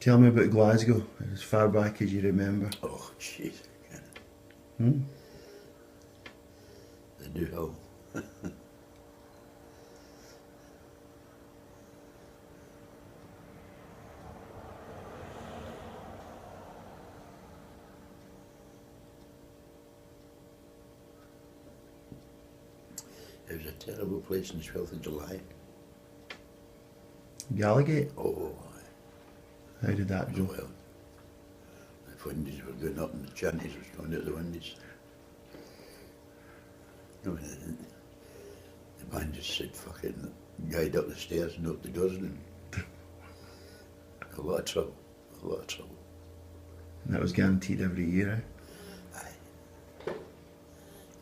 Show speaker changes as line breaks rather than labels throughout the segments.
Tell me about Glasgow, as far back as you remember.
Oh, jeez.
Hmm?
The new hill. It was a terrible place on the 12th of July.
Gallagate?
Oh,
How did that go?
well. The windows were going up and the chanties was going out the windows. No, the man just said, fucking, guide up the stairs and opened the doors and a lot of trouble, a lot of trouble.
And that was guaranteed every year, eh?
Aye.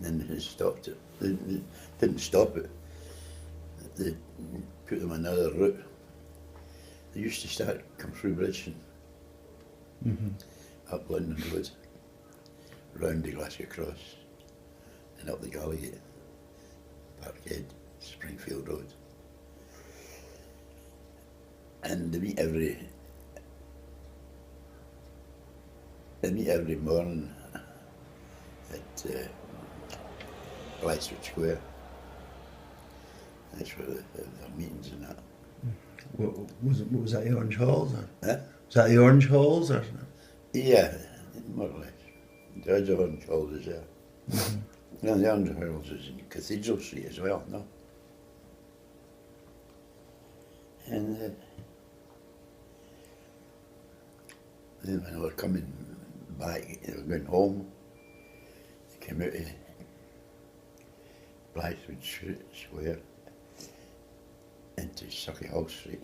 And then they stopped it. They didn't stop it. They put them another route. They used to start, come through Bridgeton, up London Road, round the Glasgow Cross, and up the Gallagate, Parkhead, Springfield Road. And they meet every morning at Blythswood Square. That's where their meetings and that.
What was that, the Orange Halls? Or?
Huh?
Was that the Orange Halls? Or?
Yeah, more or less. There's the Orange Halls is there. No, the Orange Halls is in Cathedral Street as well, no? And then when they were coming back, they were going home, they came out of Blythswood Square into Sucky Hall Street,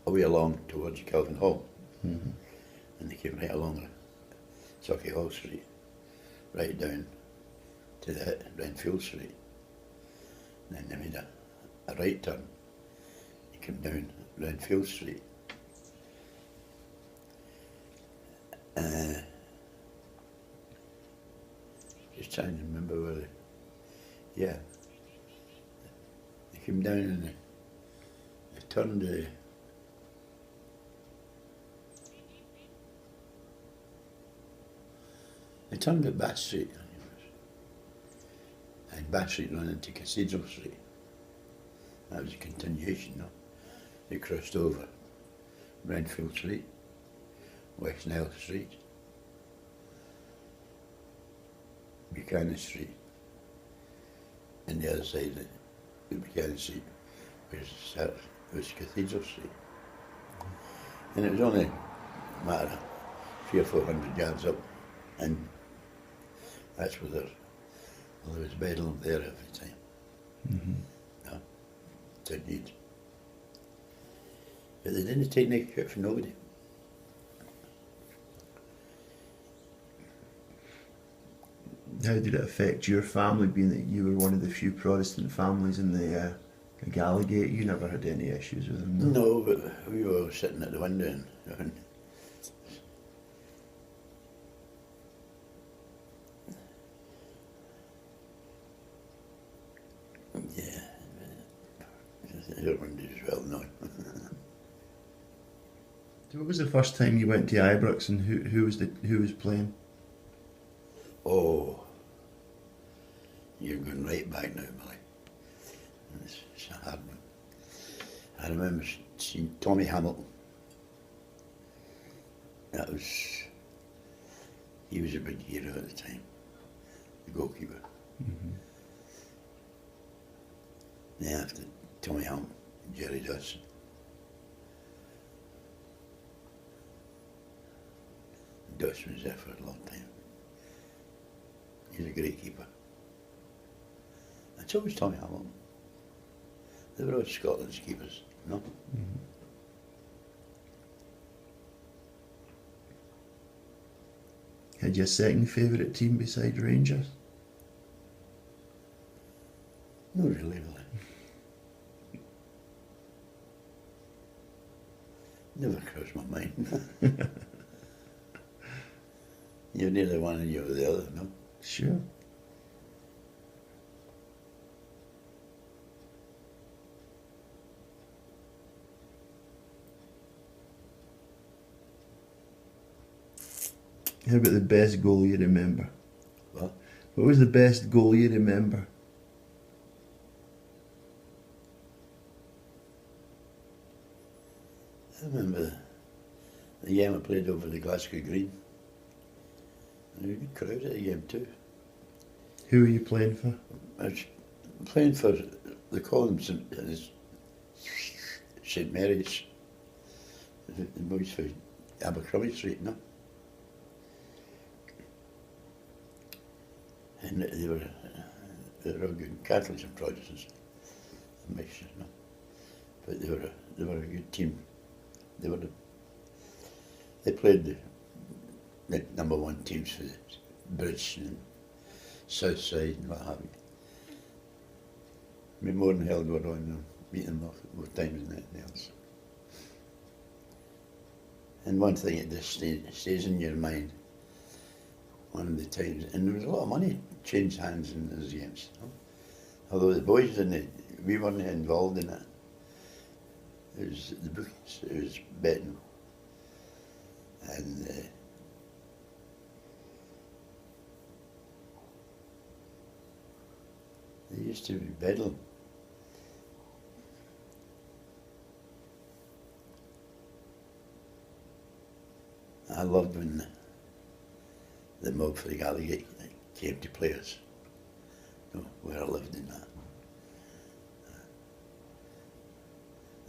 away along towards Kelvin Hall. And they came right along Sucky Hall Street, right down to the Renfield Street. And then they made a right turn. They came down Renfield Street. Just trying to remember where they, yeah. They came down and they turned they turned at Bath Street, and Bath Street ran into Cathedral Street. That was a continuation, no? They crossed over Renfield Street, West Nile Street, Buchanan Street, and the other side of the Buchanan Street was Cathedral Street. And it was only a matter of 300 or 400 yards up, and that's where there was bedlam there every time. No, didn't need. But they didn't take any shit from nobody.
How did it affect your family, being that you were one of the few Protestant families in the Gallagate? You never had any issues with them?
No, but we were sitting at the window and yeah, everyone did as well, no.
So what was the first time you went to Ibrox, and who was playing?
Oh, you're going right back now, Billy. It's a hard one. I remember seeing Tommy Hamilton. He was a big hero at the time, the goalkeeper. Then after Tommy Hamilton, Jerry Dawson. Dawson was there for a long time. He's a great keeper. And so was Tommy Hamilton. They were all Scotland's keepers, no?
Had you a second favourite team besides Rangers?
No, really. Never crossed my mind. You're neither one and you're the other, no?
Sure. How about the best goal you remember?
What?
What was the best goal you remember?
I remember the game I played over the Glasgow Green. There was a good crowd at the game too.
Who were you playing for?
I was playing for the columns in St Mary's, the boys for Abercrombie Street, no? And they were all good Catholics and Protestants, a mixture, no? But they were a good team. They played the number one teams for the Bridge and South Side and what have you. I mean, more than hell were on them, beat them more times than anything else. And one thing that just stays in your mind, one of the times, and there was a lot of money changed hands in those games. You know? Although the boys didn't, we weren't involved in it. It was the bookies, it was betting. And they used to be bedlam. I loved when the mob for the Gallagher came to play us, you know, where I lived in that.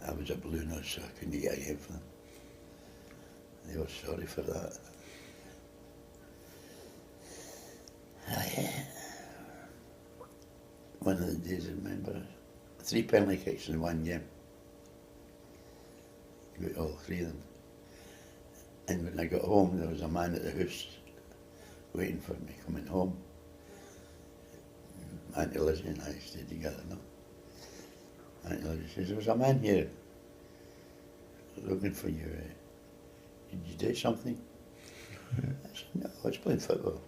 I was a ballooner, so I couldn't get a game for them. They were sorry for that. One of the days I remember, 3 penalty kicks in one game. Got all 3 of them. And when I got home, there was a man at the house waiting for me coming home. Auntie Lizzie and I stayed together, no? Auntie Lizzie says, there was a man here looking for you. Did you do something? I said, no, I was playing football.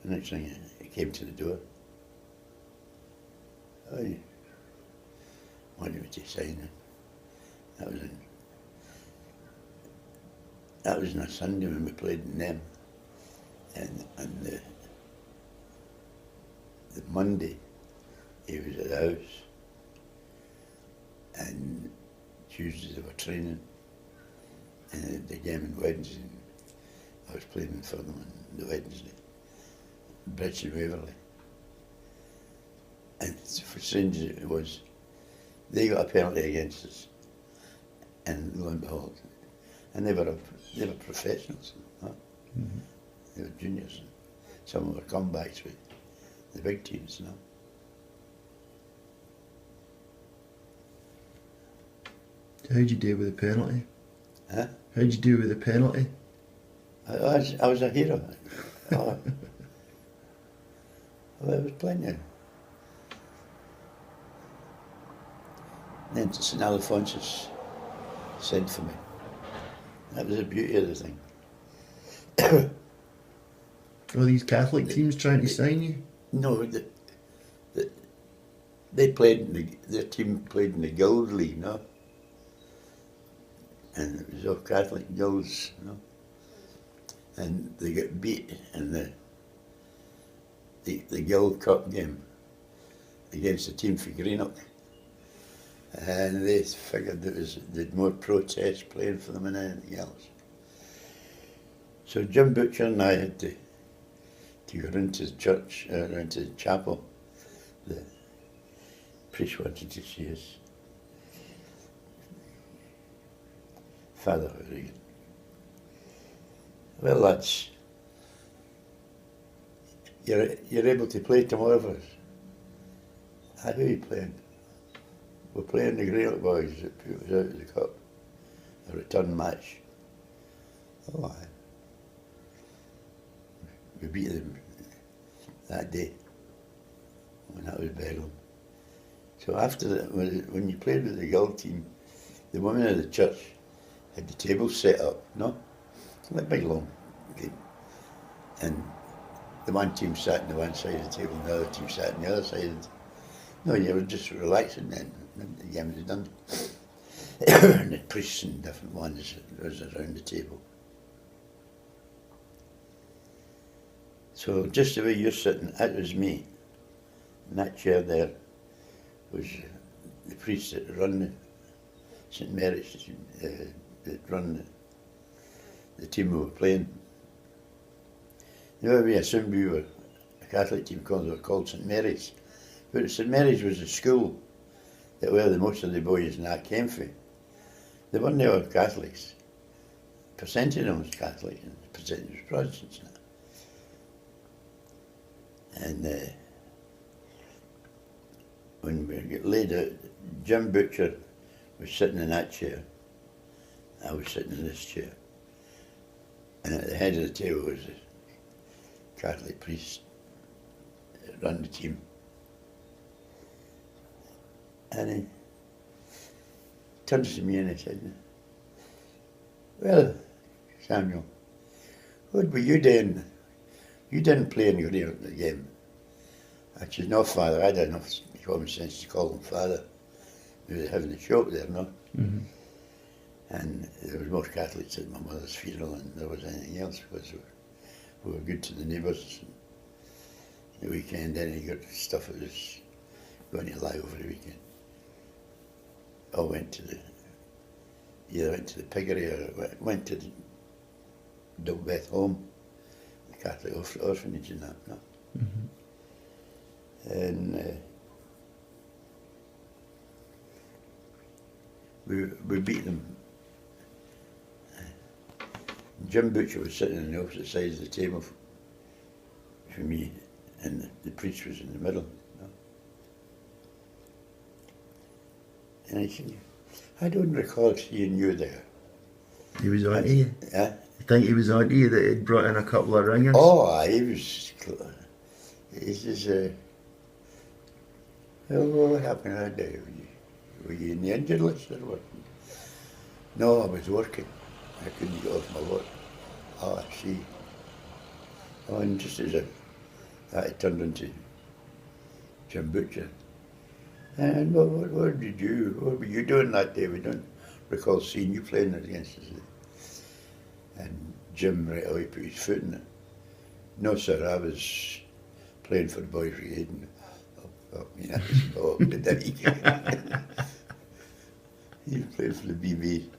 The next thing, he came to the door. Oh, he wanted me to sign it. That was on a Sunday when we played in them. And the Monday, he was at the house. And Tuesday they were training. And the game on Wednesday, I was playing for them on the Wednesday. Bridge and Waverley. And for strange as it was, they got a penalty against us. And lo and behold, and they were professionals. Huh? Mm-hmm. They were juniors. Some of them were comebacks with the big teams, you know.
How'd you do with the penalty?
Huh?
How'd you do with the penalty?
I was a hero. Oh. Well, I was playing there. Then St Alphonsus sent for me. That was the beauty of the thing.
All these Catholic teams trying to sign you?
No, they played their team played in the Guild League, no? And it was all Catholic guilds, you know? And they got beat in the Guild Cup game against a team for Greenock. And they figured they'd more protests playing for them than anything else. So Jim Butcher and I had to go into the church, into the chapel. The priest wanted to see us. Father Regan. Well, lads, you're able to play tomorrow for us. Who are you playing? We're playing the Greenock boys that put us out of the cup. A return match. Oh, aye. We beat them that day when that was Bedlam. So after that, when you played with the Guild team, the women of the church had the table set up, no? Like a big long game. And the one team sat on the one side of the table and the other team sat on the other side. No, you were just relaxing then. The game was done. And the priests and different ones was around the table. So just the way you're sitting, that was me. And that chair there was the priest that run the St Mary's, that run the team we were playing. We assumed we were a Catholic team because they were called St Mary's. But St Mary's was a school that where most of the boys and that came from. They weren't all Catholics. Percentage of them was Catholic and percentage was Protestants. And when we got laid out, Jim Butcher was sitting in that chair. I was sitting in this chair. And at the head of the table was a Catholic priest that ran the team. And he turns to me and he said, "Well, Samuel, what were you doing? You didn't play in your game." I said, "No, Father, I had enough common sense to call him Father. We were having a shop there, no?"
Mm-hmm.
And there was more Catholics at my mother's funeral than there was anything else because we were good to the neighbours. The weekend, any good stuff that was going to lie over the weekend. I either went to the piggery or went to the Dulbeth Home, the Catholic orphanage and that. No?
Mm-hmm.
And we beat them. Jim Butcher was sitting on the opposite side of the table for me, and the priest was in the middle. No? And I said, "I don't recall seeing you there."
He was on to you?
Yeah.
You think he was on to you that he'd brought in a couple of ringers?
Oh, he was. He says, "Well, what happened that day? Were you in the injured list or what?" "No, I was working. I couldn't get off my work." "Oh, I see." Oh, and just as that turned into Jim Butcher. "And what were you doing that day? We don't recall seeing you playing against us." And Jim right away put his foot in it. "No, sir, I was playing for the Boys Brigade." And did he? He was playing for the BB.